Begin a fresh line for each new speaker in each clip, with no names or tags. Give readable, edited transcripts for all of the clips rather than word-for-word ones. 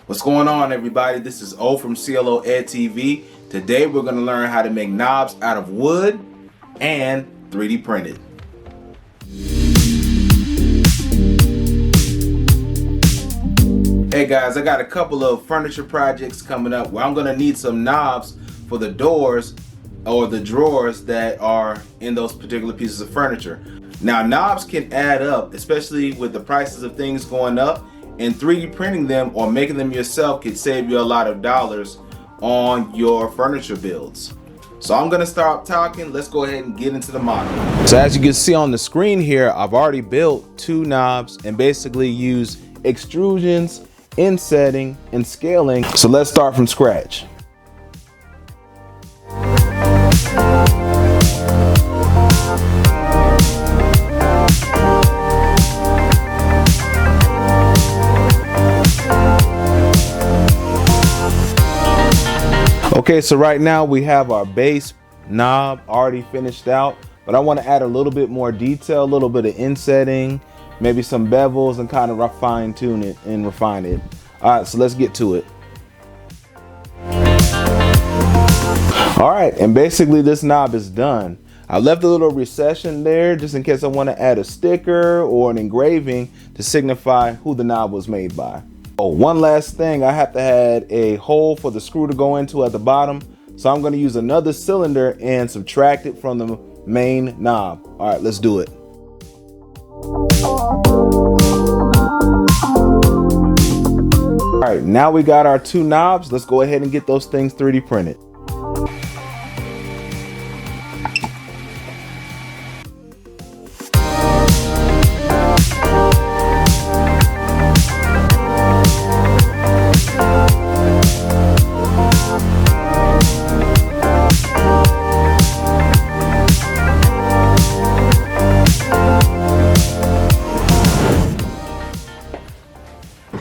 What's going on, everybody? This is O from CLO Ed TV. Today we're going to learn how to make knobs out of wood and 3D printed. Hey guys, I got a couple of furniture projects coming up where I'm going to need some knobs for the doors or the drawers that are in those particular pieces of furniture. Now, knobs can add up, especially with the prices of things going up, and 3D printing them or making them yourself could save you a lot of dollars on your furniture builds. So I'm gonna start talking. Let's go ahead and get into the model. So as you can see on the screen here, I've already built two knobs and basically used extrusions, insetting, and scaling. So let's start from scratch. Okay, so right now we have our base knob already finished out, but I want to add a little bit more detail, a little bit of insetting, maybe some bevels, and kind of fine tune it and refine it. All right, so let's get to it. All right, and basically this knob is done. I left a little recession there just in case I want to add a sticker or an engraving to signify who the knob was made by. Oh, one last thing, I have to add a hole for the screw to go into at the bottom. So I'm going to use another cylinder and subtract it from the main knob. All right, let's do it. All right, now we got our two knobs. Let's go ahead and get those things 3D printed.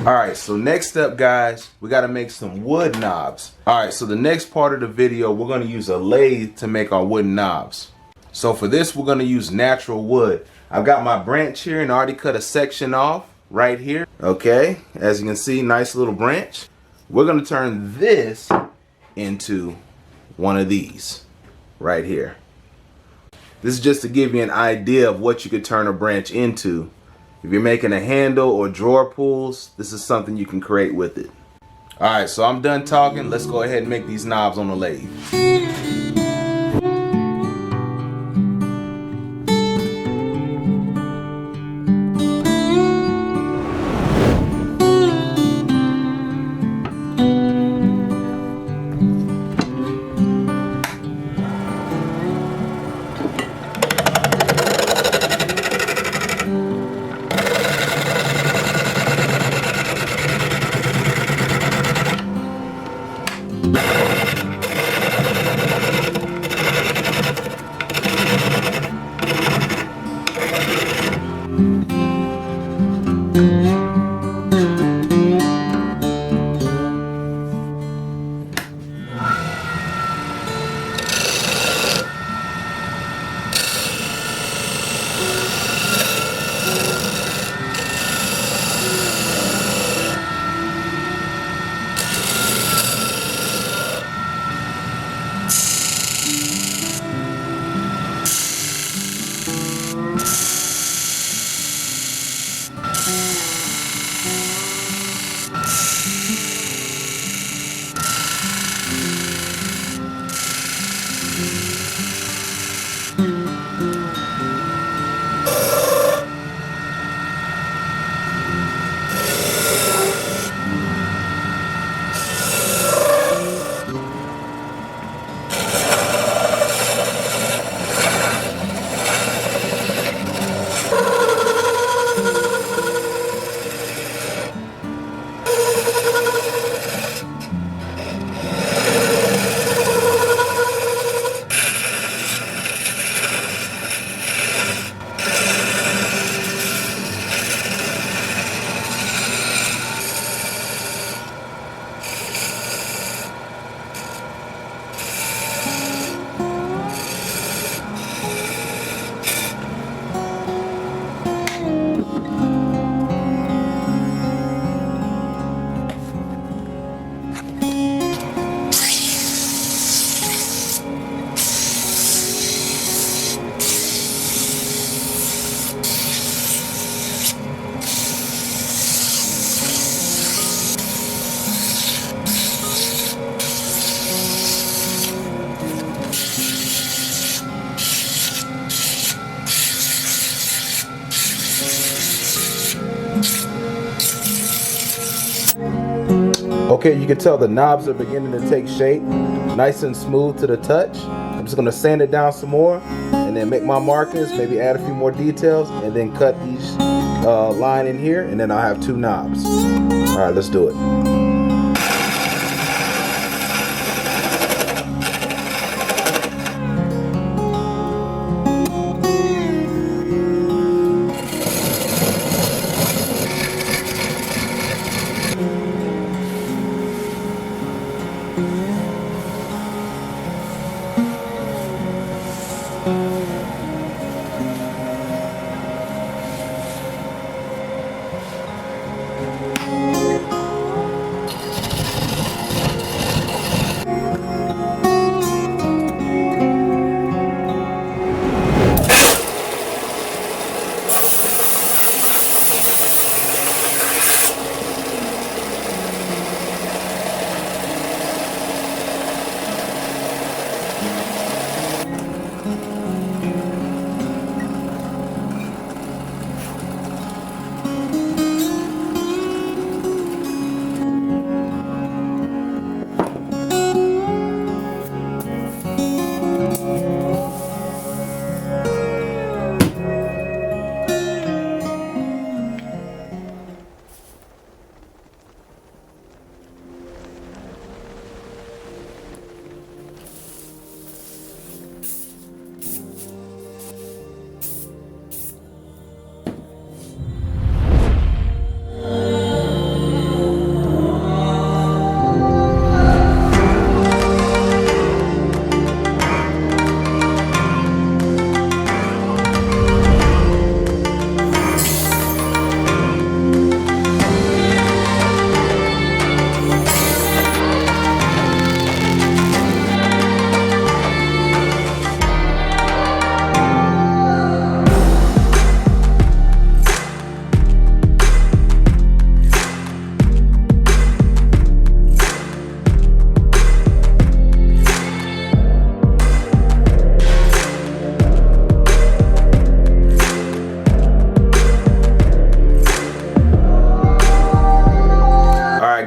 Alright, so next up, guys, we got to make some wood knobs. Alright, so the next part of the video, we're going to use a lathe to make our wooden knobs. So for this, we're going to use natural wood. I've got my branch here and I already cut a section off right here. Okay, as you can see, nice little branch. We're going to turn this into one of these right here. This is just to give you an idea of what you could turn a branch into. If you're making a handle or drawer pulls, this is something you can create with it. All right, so I'm done talking. Let's go ahead and make these knobs on the lathe. Okay, you can tell the knobs are beginning to take shape, nice and smooth to the touch. I'm just gonna sand it down some more and then make my markings, maybe add a few more details, and then cut each line in here, and then I'll have 2 knobs. All right, let's do it.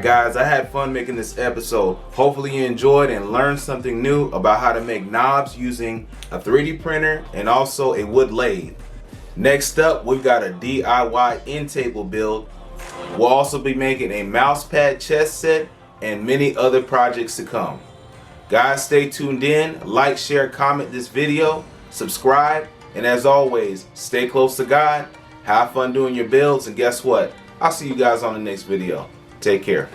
Guys, I had fun making this episode. Hopefully you enjoyed and learned something new about how to make knobs using a 3D printer and also a wood lathe. Next up, we've got a DIY end table build. We'll also be making a mouse pad chest set and many other projects to come. Guys, stay tuned in, like, share, comment this video, subscribe, and as always, stay close to God, have fun doing your builds, and guess what? I'll see you guys on the next video. Take care.